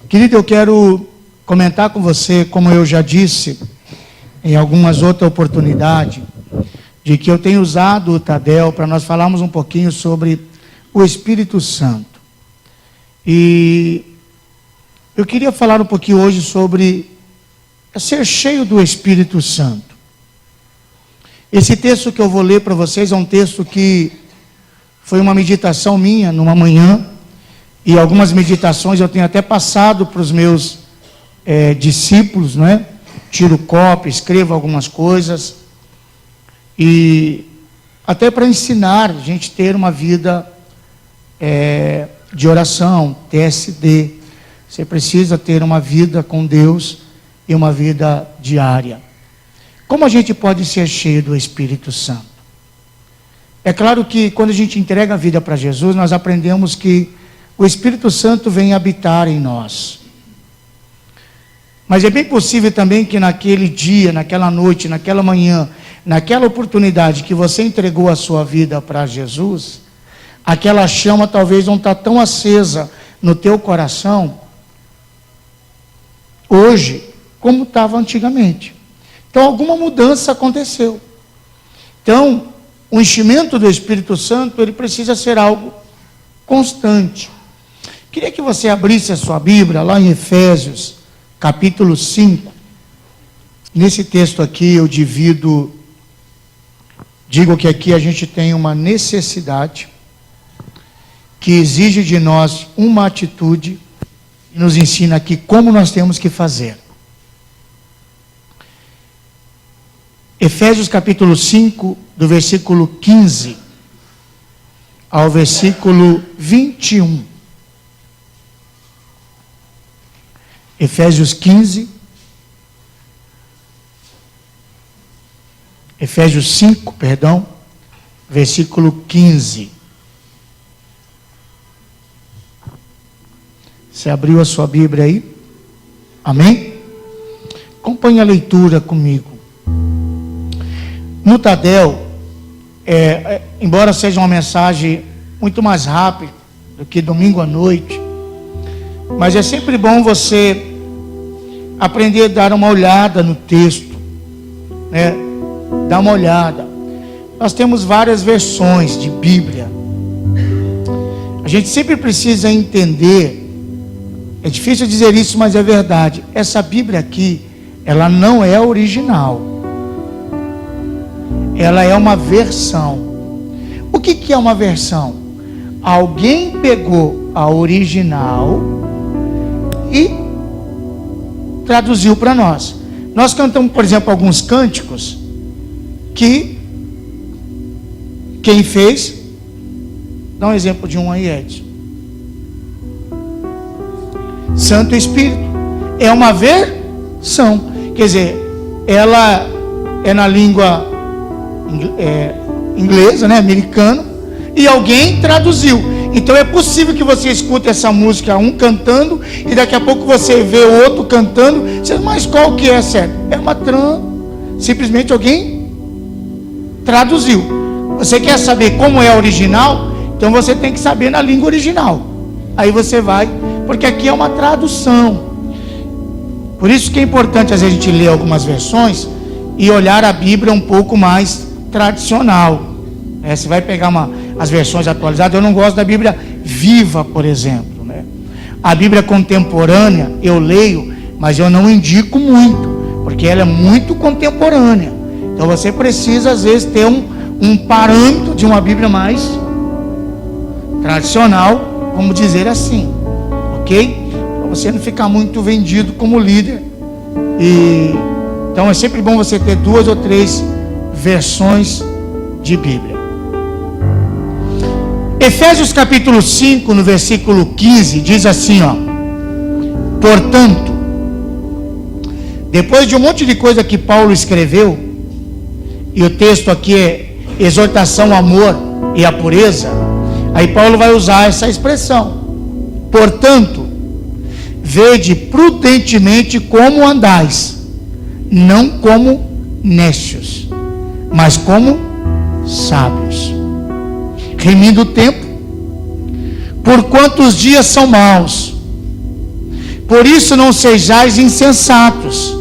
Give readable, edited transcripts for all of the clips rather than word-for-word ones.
Querido, eu quero comentar com você, como eu já disse em algumas outras oportunidades, de que eu tenho usado o Tadel para nós falarmos um pouquinho sobre o Espírito Santo. E eu queria falar um pouquinho hoje sobre ser cheio do Espírito Santo. Esse texto que eu vou ler para vocês é um texto que foi uma meditação minha numa manhã, e algumas meditações eu tenho até passado para os meus discípulos, não é? Tiro cópia, escrevo algumas coisas, e até para ensinar a gente ter uma vida de oração, TSD. Você precisa ter uma vida com Deus e uma vida diária. Como a gente pode ser cheio do Espírito Santo? É claro que quando a gente entrega a vida para Jesus, nós aprendemos que o Espírito Santo vem habitar em nós. Mas é bem possível também que naquele dia, naquela noite, naquela manhã, naquela oportunidade que você entregou a sua vida para Jesus, aquela chama talvez não está tão acesa no teu coração hoje como estava antigamente. Então alguma mudança aconteceu. Então o enchimento do Espírito Santo, ele precisa ser algo constante. Queria que você abrisse a sua Bíblia lá em Efésios, capítulo 5. Nesse texto aqui eu digo que aqui a gente tem uma necessidade que exige de nós uma atitude e nos ensina aqui como nós temos que fazer. Efésios capítulo 5, do versículo 15 ao versículo 21. Efésios 5, versículo 15. Você abriu a sua Bíblia aí? Amém? Acompanhe a leitura comigo. No Tadel, embora seja uma mensagem muito mais rápida do que domingo à noite, mas é sempre bom você aprender a dar uma olhada no texto, né? Dar uma olhada. Nós temos várias versões de Bíblia. A gente sempre precisa entender, é difícil dizer isso, mas é verdade. Essa Bíblia aqui, ela não é original. Ela é uma versão. O que é uma versão? Alguém pegou a original e traduziu para nós. Nós cantamos, por exemplo, alguns cânticos que quem fez, dá um exemplo de um aí, Edson. Santo Espírito. É uma versão. Quer dizer, ela é na língua inglesa, né, americana, e alguém traduziu. Então é possível que você escute essa música, um cantando, e daqui a pouco você vê o outro cantando. Mas qual que é certo? É uma simplesmente alguém traduziu. Você quer saber como é a original? Então você tem que saber na língua original. Aí você vai, porque aqui é uma tradução. Por isso que é importante às vezes a gente ler algumas versões e olhar a Bíblia um pouco mais tradicional. Você vai pegar as versões atualizadas. Eu não gosto da Bíblia viva, por exemplo, né? A Bíblia contemporânea eu leio, mas eu não indico muito, porque ela é muito contemporânea. Então você precisa às vezes ter um parâmetro de uma Bíblia mais tradicional, vamos dizer assim, ok? Para você não ficar muito vendido como líder. Então é sempre bom você ter 2 ou 3 versões de Bíblia. Efésios capítulo 5, no versículo 15, diz assim, ó: portanto, depois de um monte de coisa que Paulo escreveu, e o texto aqui é exortação ao amor e à pureza, aí Paulo vai usar essa expressão: portanto, vede prudentemente como andais, não como necios, mas como sábios, remindo o tempo, porquanto os dias são maus. Por isso não sejais insensatos,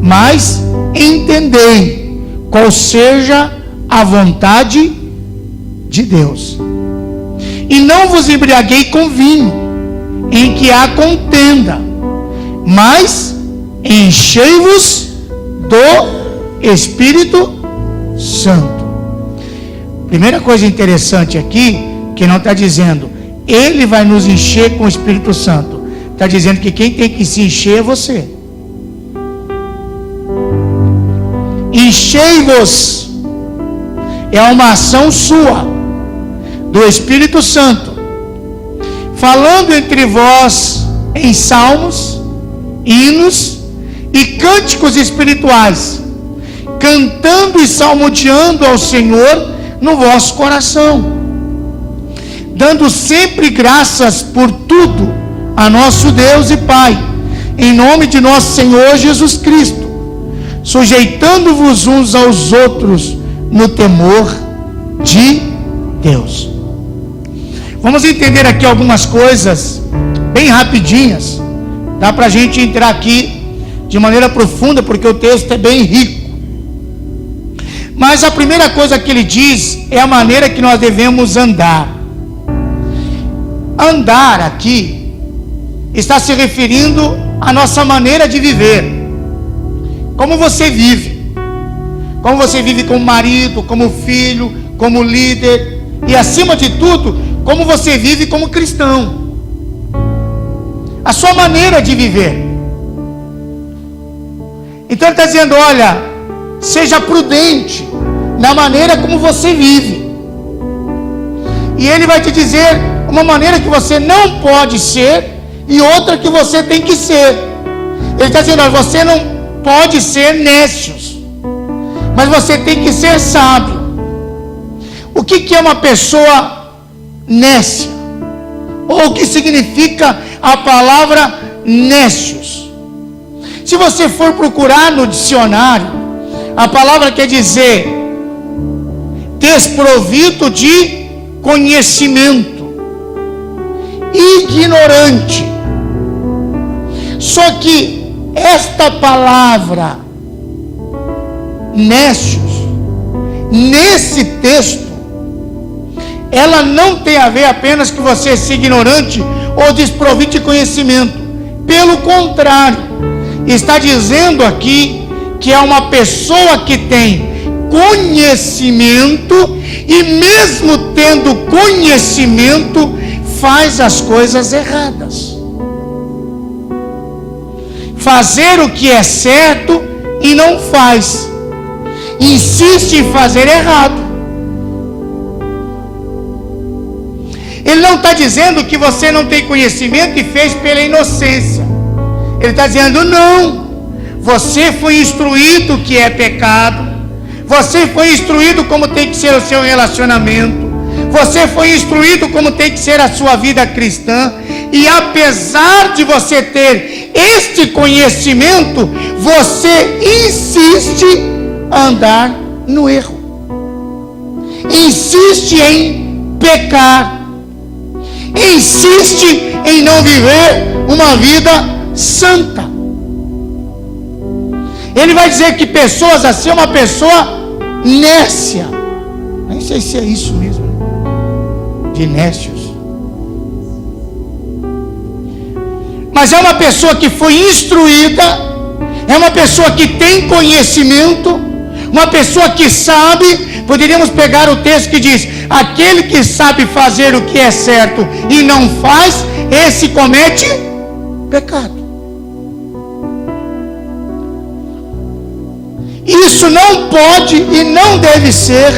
mas entendei qual seja a vontade de Deus. E não vos embriaguei com vinho, em que há contenda, mas enchei-vos do Espírito Santo. Primeira coisa interessante aqui, que não está dizendo, Ele vai nos encher com o Espírito Santo. Está dizendo que quem tem que se encher é você. Enchei-vos é uma ação sua, do Espírito Santo, falando entre vós em salmos, hinos e cânticos espirituais, cantando e salmodiando ao Senhor no vosso coração, dando sempre graças por tudo a nosso Deus e Pai, em nome de nosso Senhor Jesus Cristo, sujeitando-vos uns aos outros no temor de Deus. Vamos entender aqui algumas coisas bem rapidinhas. Dá para a gente entrar aqui de maneira profunda, porque o texto é bem rico. Mas a primeira coisa que ele diz é a maneira que nós devemos andar. Andar aqui está se referindo à nossa maneira de viver. Como você vive. Como você vive como marido, como filho, como líder. E acima de tudo, como você vive como cristão. A sua maneira de viver. Então ele está dizendo, olha, seja prudente na maneira como você vive. E ele vai te dizer uma maneira que você não pode ser e outra que você tem que ser. Ele está dizendo, olha, você não pode ser nécios, mas você tem que ser sábio. O que é uma pessoa nécia? Ou o que significa a palavra nécios? Se você for procurar no dicionário, a palavra quer dizer desprovido de conhecimento, ignorante. Só que esta palavra nécios, nesse texto, ela não tem a ver apenas que você seja ignorante ou desprovido de conhecimento. Pelo contrário, está dizendo aqui que é uma pessoa que tem conhecimento e mesmo tendo conhecimento, faz as coisas erradas. Fazer o que é certo e não faz. Insiste em fazer errado. Ele não está dizendo que você não tem conhecimento e fez pela inocência. Ele está dizendo, não. Você foi instruído que é pecado. Você foi instruído como tem que ser o seu relacionamento. Você foi instruído como tem que ser a sua vida cristã. E apesar de você ter este conhecimento, você insiste em andar no erro. Insiste em pecar. Insiste em não viver uma vida santa. Ele vai dizer que pessoas assim é uma pessoa nécia. Nem sei se é isso mesmo, de nécios. Mas é uma pessoa que foi instruída, é uma pessoa que tem conhecimento, uma pessoa que sabe. Poderíamos pegar o texto que diz, aquele que sabe fazer o que é certo e não faz, esse comete pecado. Isso não pode e não deve ser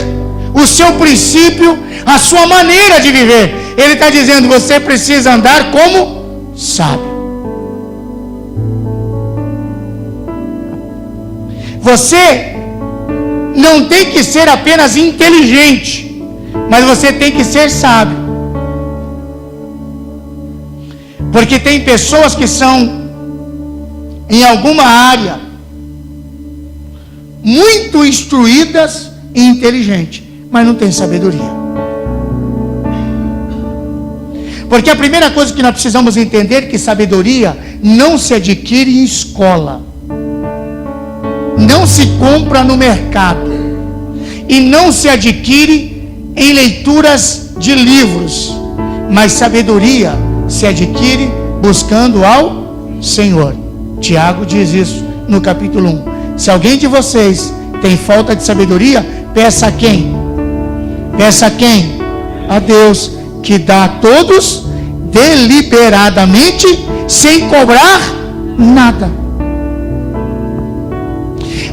o seu princípio, a sua maneira de viver. Ele está dizendo, você precisa andar como sábio. Você não tem que ser apenas inteligente, mas você tem que ser sábio. Porque tem pessoas que são, em alguma área, muito instruídas e inteligentes, mas não tem sabedoria. Porque a primeira coisa que nós precisamos entender é que sabedoria não se adquire em escola, não se compra no mercado e não se adquire em leituras de livros, mas sabedoria se adquire buscando ao Senhor. Tiago diz isso no capítulo 1. Se alguém de vocês tem falta de sabedoria, peça a quem? Peça a quem? A Deus, que dá a todos deliberadamente, sem cobrar nada.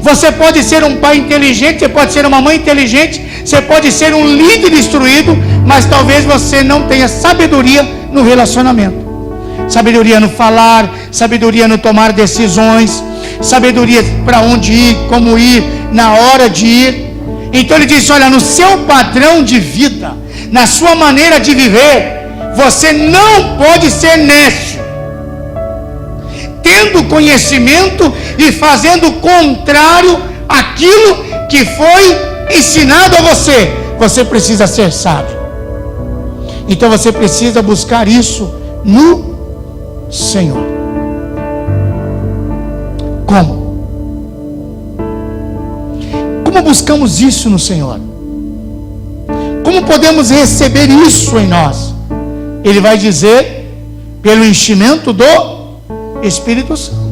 Você pode ser um pai inteligente, você pode ser uma mãe inteligente, você pode ser um líder instruído, mas talvez você não tenha sabedoria no relacionamento. Sabedoria no falar, sabedoria no tomar decisões, sabedoria para onde ir, como ir, na hora de ir. Então ele diz, olha, no seu padrão de vida, na sua maneira de viver, você não pode ser nécio, tendo conhecimento e fazendo contrário àquilo que foi ensinado a você. Você precisa ser sábio. Então você precisa buscar isso no Senhor. Como? Como buscamos isso no Senhor? Como podemos receber isso em nós? Ele vai dizer, pelo enchimento do Espírito Santo.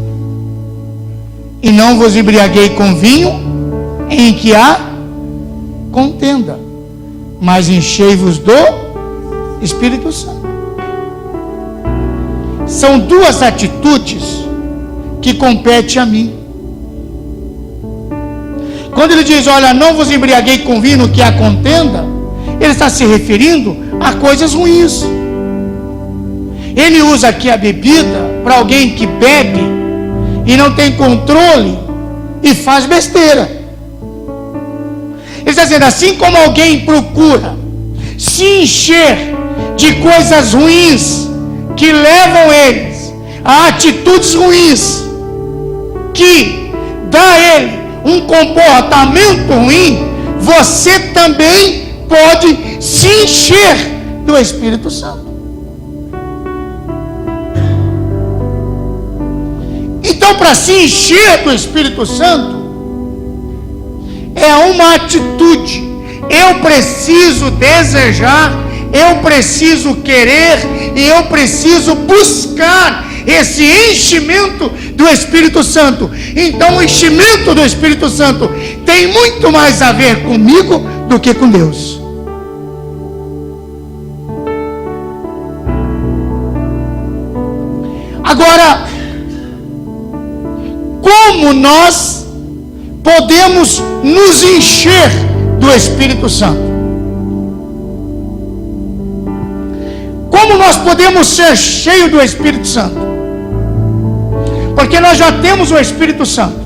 E não vos embriaguei com vinho, em que há contenda, mas enchei-vos do Espírito Santo. São duas atitudes que competem a mim. Quando ele diz, olha, não vos embriaguei com vinho, que há contenda, ele está se referindo a coisas ruins. Ele usa aqui a bebida para alguém que bebe e não tem controle e faz besteira. Ele está dizendo, assim como alguém procura se encher de coisas ruins que levam eles a atitudes ruins, que dá a ele um comportamento ruim, você também pode se encher do Espírito Santo. Então, para se encher do Espírito Santo, é uma atitude. Eu preciso desejar, eu preciso querer e eu preciso buscar esse enchimento do Espírito Santo. Então, o enchimento do Espírito Santo tem muito mais a ver comigo do que com Deus. Agora, como nós podemos nos encher do Espírito Santo? Como nós podemos ser cheios do Espírito Santo? Porque nós já temos o Espírito Santo,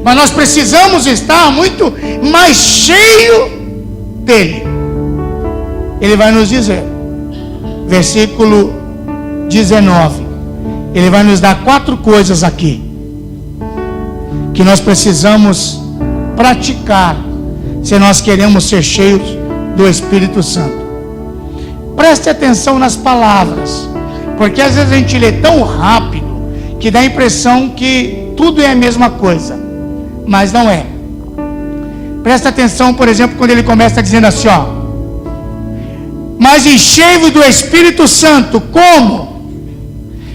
mas nós precisamos estar muito mais cheio dele. Ele vai nos dizer, versículo 19, ele vai nos dar 4 coisas aqui que nós precisamos praticar se nós queremos ser cheios do Espírito Santo. Preste atenção nas palavras, porque às vezes a gente lê tão rápido que dá a impressão que tudo é a mesma coisa, mas não é. Presta atenção, por exemplo, quando ele começa dizendo assim, ó: mas enchei-vos do Espírito Santo, como?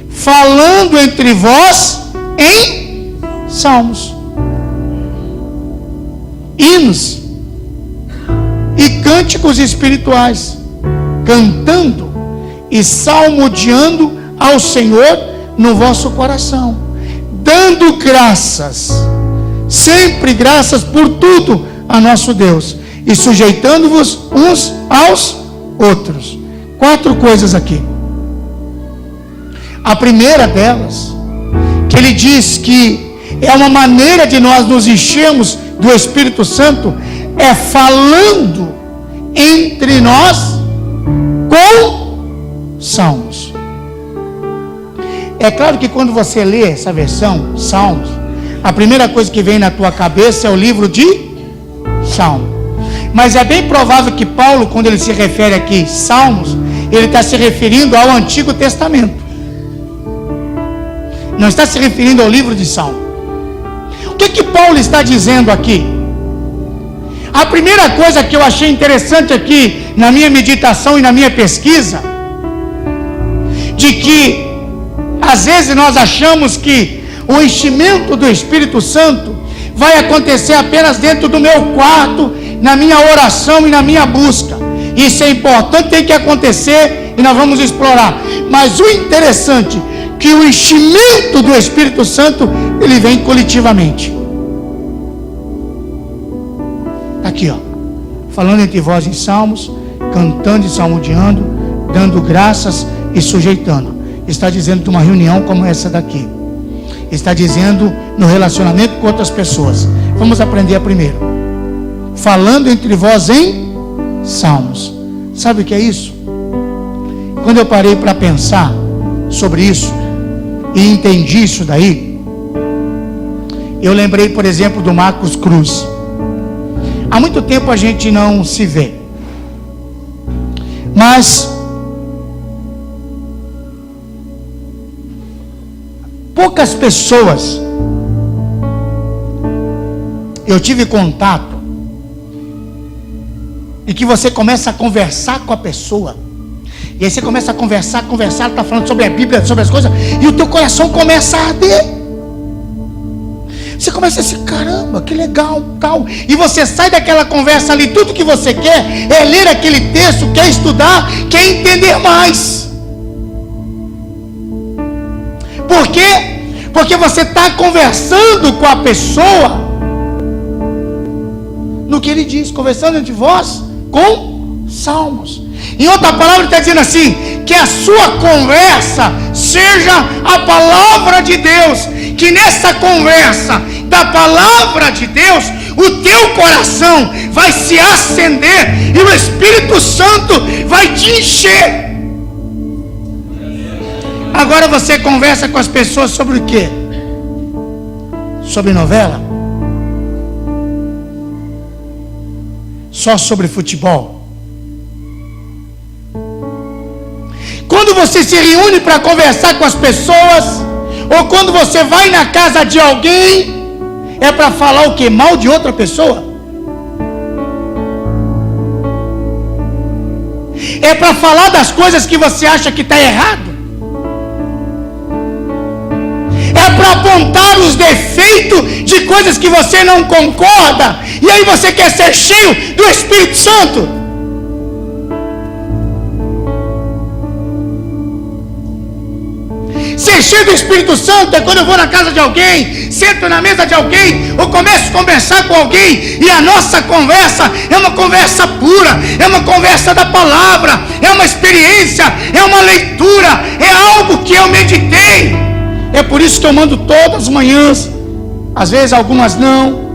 Falando entre vós em salmos, hinos e cânticos espirituais, cantando e salmodiando ao Senhor no vosso coração, dando graças, sempre graças por tudo a nosso Deus, e sujeitando-vos uns aos outros. 4 coisas aqui. A primeira delas, que ele diz que é uma maneira de nós nos enchermos do Espírito Santo, é falando entre nós com salmos. É claro que quando você lê essa versão, Salmos, a primeira coisa que vem na tua cabeça é o livro de Salmo. Mas é bem provável que Paulo, quando ele se refere aqui Salmos, ele está se referindo ao Antigo Testamento. Não está se referindo ao livro de Salmo. O que Paulo está dizendo aqui? A primeira coisa que eu achei interessante aqui, na minha meditação e na minha pesquisa, de que, às vezes nós achamos que o enchimento do Espírito Santo vai acontecer apenas dentro do meu quarto, na minha oração e na minha busca. Isso é importante, tem que acontecer e nós vamos explorar. Mas o interessante é que o enchimento do Espírito Santo, ele vem coletivamente. Aqui, ó, falando entre vós em salmos, cantando e salmodiando, dando graças e sujeitando. Está dizendo de uma reunião como essa daqui. Está dizendo no relacionamento com outras pessoas. Vamos aprender a primeiro. Falando entre vós em salmos. Sabe o que é isso? Quando eu parei para pensar sobre isso e entendi isso daí, eu lembrei, por exemplo, do Marcos Cruz. Há muito tempo a gente não se vê, mas poucas pessoas eu tive contato, e que você começa a conversar com a pessoa, e aí você começa a conversar, está falando sobre a Bíblia, sobre as coisas, e o teu coração começa a arder. Você começa a dizer, caramba, que legal, tal. E você sai daquela conversa ali, tudo que você quer é ler aquele texto, quer estudar, quer entender mais. Por quê? Porque você está conversando com a pessoa no que ele diz, conversando entre vós com salmos. Em outra palavra, ele está dizendo assim, que a sua conversa seja a palavra de Deus, que nessa conversa da palavra de Deus, o teu coração vai se acender e o Espírito Santo vai te encher. Agora você conversa com as pessoas sobre o quê? Sobre novela? Só sobre futebol? Quando você se reúne para conversar com as pessoas, ou quando você vai na casa de alguém, é para falar o que? Mal de outra pessoa? É para falar das coisas que você acha que está errado? É para apontar os defeitos de coisas que você não concorda, e aí você quer ser cheio do Espírito Santo? Ser cheio do Espírito Santo é quando eu vou na casa de alguém, sento na mesa de alguém, ou começo a conversar com alguém, e a nossa conversa é uma conversa pura, é uma conversa da palavra, é uma experiência, é uma leitura, é algo que eu meditei. É por isso que eu mando todas as manhãs, às vezes algumas não,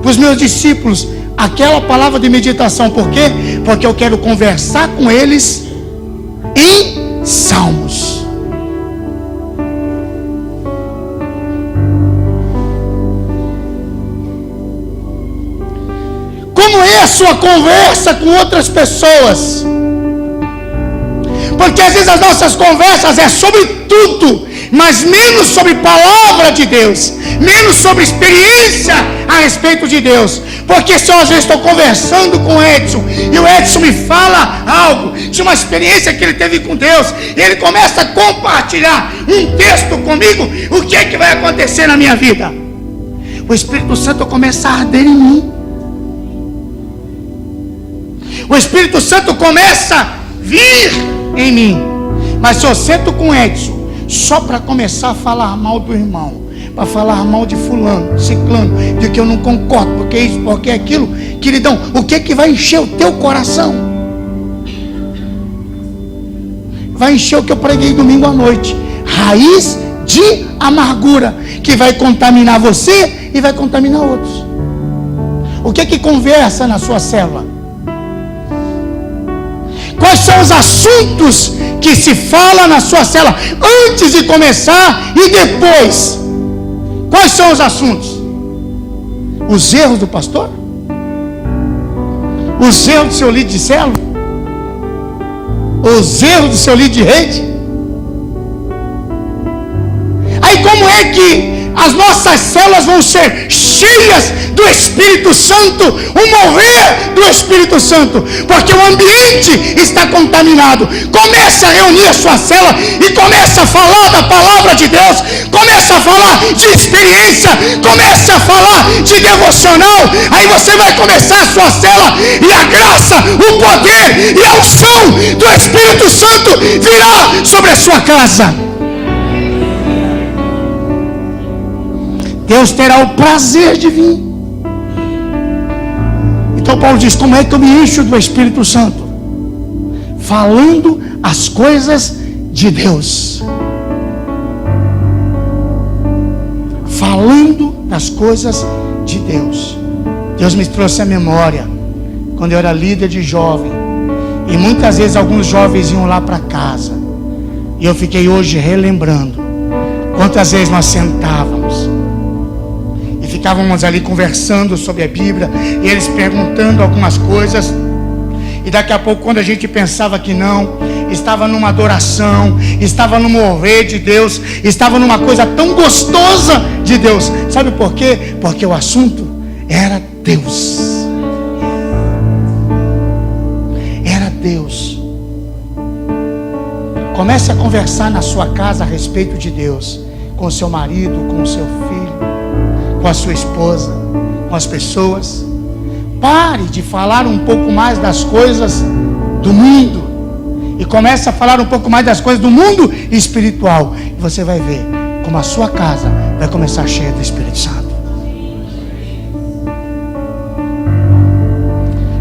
para os meus discípulos, aquela palavra de meditação. Por quê? Porque eu quero conversar com eles em salmos. Como é a sua conversa com outras pessoas? Porque às vezes as nossas conversas é sobre tudo, mas menos sobre palavra de Deus, menos sobre experiência a respeito de Deus. Porque se eu às vezes estou conversando com o Edson, e o Edson me fala algo de uma experiência que ele teve com Deus, e ele começa a compartilhar um texto comigo, o que é que vai acontecer na minha vida? O Espírito Santo começa a arder em mim. O Espírito Santo começa a vir em mim. Mas se eu sento com Edson só para começar a falar mal do irmão, para falar mal de fulano, ciclano, de que eu não concordo, porque isso, porque aquilo, queridão, o que é que vai encher o teu coração? Vai encher o que eu preguei domingo à noite, raiz de amargura, que vai contaminar você e vai contaminar outros. O que é que conversa na sua célula? Quais são os assuntos que se fala na sua célula antes de começar e depois? Quais são os assuntos? Os erros do pastor? Os erros do seu líder de célula? os erros do seu líder de rede? Aí como é que as nossas células vão ser cheias do Espírito Santo, o mover do Espírito Santo? Porque o ambiente está contaminado. Começa a reunir a sua célula e começa a falar da palavra de Deus, começa a falar de experiência, começa a falar de devocional. Aí você vai começar a sua célula e a graça, o poder e a unção do Espírito Santo virá sobre a sua casa. Deus terá o prazer de vir. Então Paulo diz: como é que eu me encho do Espírito Santo? Falando as coisas de Deus. Falando das coisas de Deus. Deus me trouxe à memória quando eu era líder de jovem, e muitas vezes alguns jovens iam lá para casa, e eu fiquei hoje relembrando quantas vezes nós sentávamos e ficávamos ali conversando sobre a Bíblia, e eles perguntando algumas coisas, e daqui a pouco, quando a gente pensava que não, estava numa adoração, estava no mover de Deus, estava numa coisa tão gostosa de Deus. Sabe por quê? Porque o assunto era Deus. Era Deus. Comece a conversar na sua casa a respeito de Deus, com o seu marido, com o seu filho, com a sua esposa, com as pessoas. Pare de falar um pouco mais das coisas do mundo e comece a falar um pouco mais das coisas do mundo espiritual, e você vai ver como a sua casa vai começar cheia do Espírito Santo.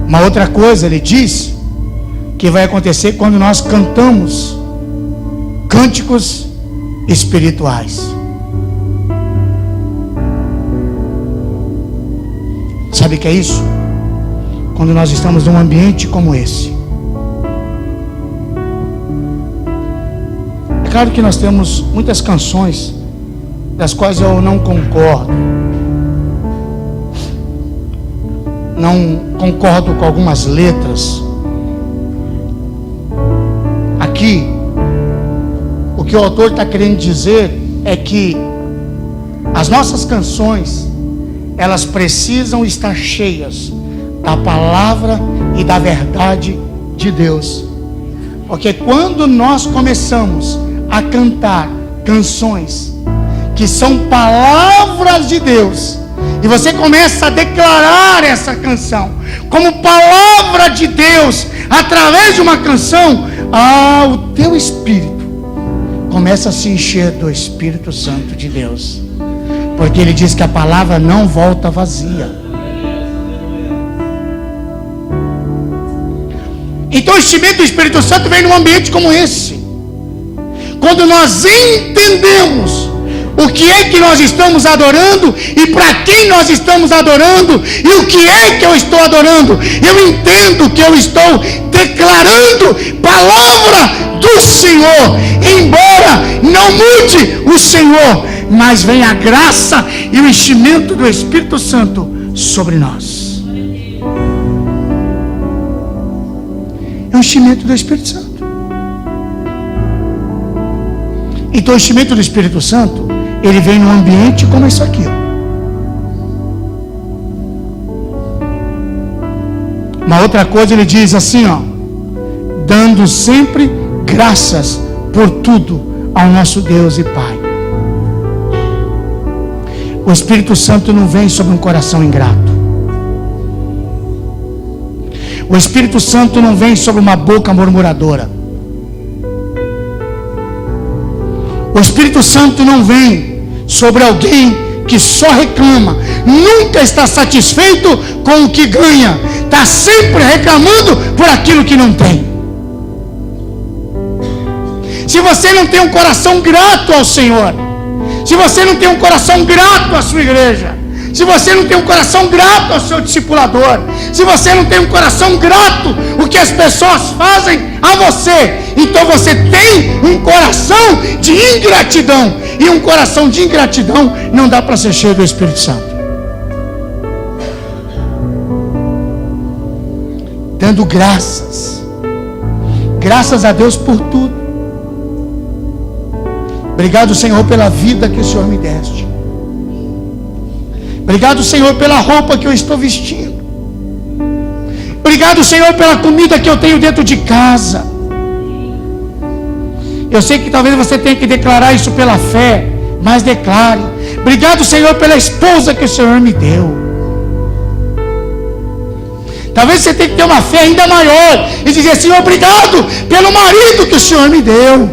Uma outra coisa, ele diz que vai acontecer quando nós cantamos cânticos espirituais. Sabe o que é isso? Quando nós estamos num ambiente como esse. É claro que nós temos muitas canções das quais eu não concordo. Não concordo com algumas letras. Aqui, o que o autor está querendo dizer é que as nossas canções, elas precisam estar cheias da palavra e da verdade de Deus. Porque quando nós começamos a cantar canções que são palavras de Deus, e você começa a declarar essa canção como palavra de Deus através de uma canção, o teu espírito começa a se encher do Espírito Santo de Deus. Porque ele diz que a palavra não volta vazia. Então o enchimento do Espírito Santo vem num ambiente como esse. Quando nós entendemos o que é que nós estamos adorando e para quem nós estamos adorando e o que é que eu estou adorando, eu entendo que eu estou declarando palavra do Senhor, embora não mude o Senhor, mas vem a graça e o enchimento do Espírito Santo sobre nós. É o enchimento do Espírito Santo. Então o enchimento do Espírito Santo, ele vem num ambiente como isso aqui, Uma outra coisa, ele diz assim, dando sempre graças por tudo ao nosso Deus e Pai. O Espírito Santo não vem sobre um coração ingrato. O Espírito Santo não vem sobre uma boca murmuradora. O Espírito Santo não vem sobre alguém que só reclama, nunca está satisfeito com o que ganha, está sempre reclamando por aquilo que não tem. Se você não tem um coração grato ao Senhor, se você não tem um coração grato à sua igreja, se você não tem um coração grato ao seu discipulador, se você não tem um coração grato o que as pessoas fazem a você, então você tem um coração de ingratidão, e um coração de ingratidão não dá para ser cheio do Espírito Santo. Graças a Deus por tudo. Obrigado, Senhor, pela vida que o Senhor me deste. Obrigado, Senhor, pela roupa que eu estou vestindo. Obrigado, Senhor, pela comida que eu tenho dentro de casa. Eu sei que talvez você tenha que declarar isso pela fé, mas declare. Obrigado, Senhor, pela esposa que o Senhor me deu. Talvez você tenha que ter uma fé ainda maior e dizer: Senhor, obrigado pelo marido que o Senhor me deu.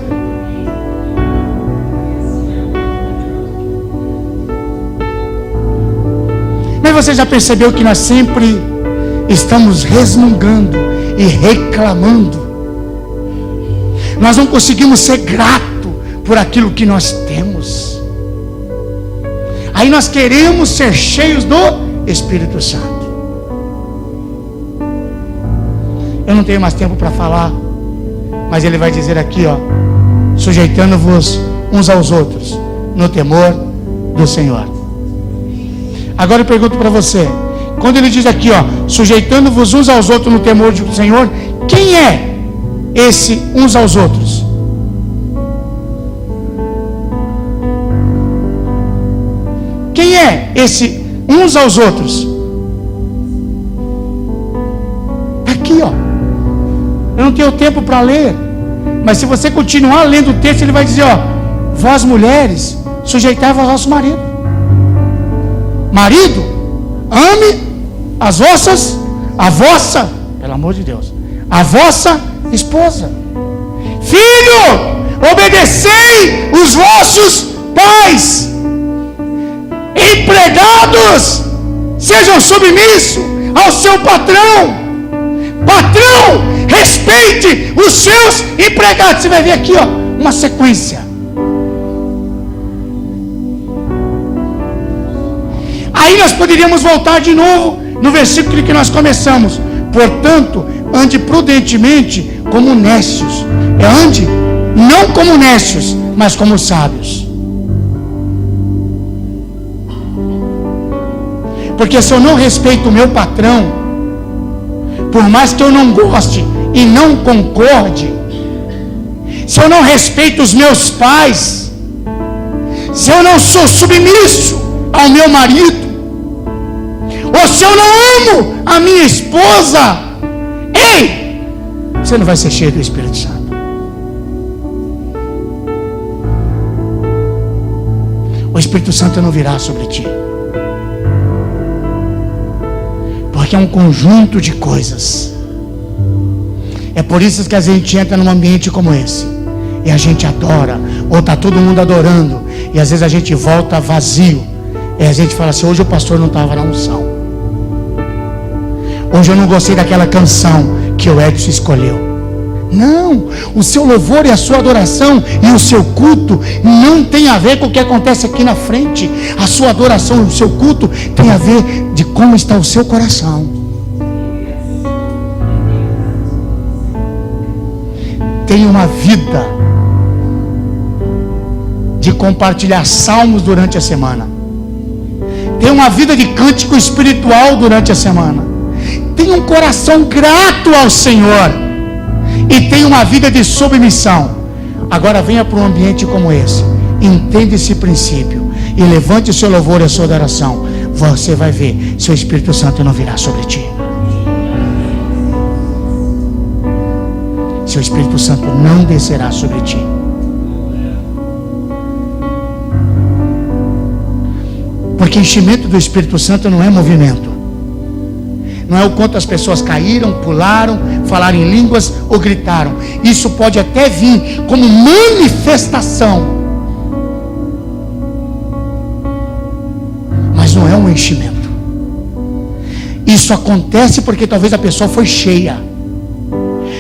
Mas você já percebeu que nós sempre estamos resmungando e reclamando? Nós não conseguimos ser gratos por aquilo que nós temos. Aí nós queremos ser cheios do Espírito Santo. Eu não tenho mais tempo para falar, mas ele vai dizer aqui, ó: sujeitando-vos uns aos outros no temor do Senhor. Agora eu pergunto para você, quando ele diz aqui, ó, sujeitando-vos uns aos outros no temor do Senhor, quem é esse uns aos outros? Quem é esse uns aos outros? Aqui, ó. Eu não tenho tempo para ler, mas se você continuar lendo o texto, ele vai dizer, ó: vós mulheres, sujeitai-vos ao vosso marido. Marido, ame a vossa, pelo amor de Deus, a vossa esposa. Filho, obedecei os vossos pais. Empregados, sejam submissos ao seu patrão. Patrão, respeite os seus empregados. Você vai ver aqui, ó, uma sequência. Aí nós poderíamos voltar de novo no versículo que nós começamos. Portanto, ande prudentemente como nécios. Ande não como nécios, mas como sábios. Porque se eu não respeito o meu patrão, por mais que eu não goste e não concorde, se eu não respeito os meus pais, se eu não sou submisso ao meu marido, ou se eu não amo a minha esposa, ei, você não vai ser cheio do Espírito Santo. O Espírito Santo não virá sobre ti, porque é um conjunto de coisas. É por isso que a gente entra num ambiente como esse e a gente adora, ou está todo mundo adorando, e às vezes a gente volta vazio, e a gente fala assim: hoje o pastor não estava na unção, hoje eu não gostei daquela canção que o Edson escolheu. Não, o seu louvor e a sua adoração e o seu culto não tem a ver com o que acontece aqui na frente. A sua adoração e o seu culto tem a ver de como está o seu coração. Tenha uma vida de compartilhar salmos durante a semana. Tenha uma vida de cântico espiritual durante a semana. Tenha um coração grato ao Senhor. E tenha uma vida de submissão. Agora venha para um ambiente como esse. Entenda esse princípio. E levante o seu louvor e a sua adoração. Você vai ver se o Espírito Santo não virá sobre ti. Se o Espírito Santo não descerá sobre ti. Porque enchimento do Espírito Santo não é movimento. Não é o quanto as pessoas caíram, pularam, falaram em línguas ou gritaram. Isso pode até vir como manifestação, mas não é um enchimento. Isso acontece porque talvez a pessoa foi cheia.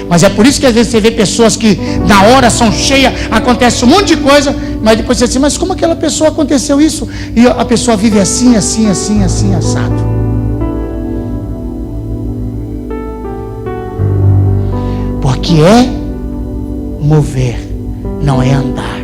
Mas é por isso que às vezes você vê pessoas que na hora são cheias, acontece um monte de coisa, mas depois você diz assim: mas como aquela pessoa aconteceu isso? E a pessoa vive assim, assim, assim, assim, assado. Que é mover, não é andar.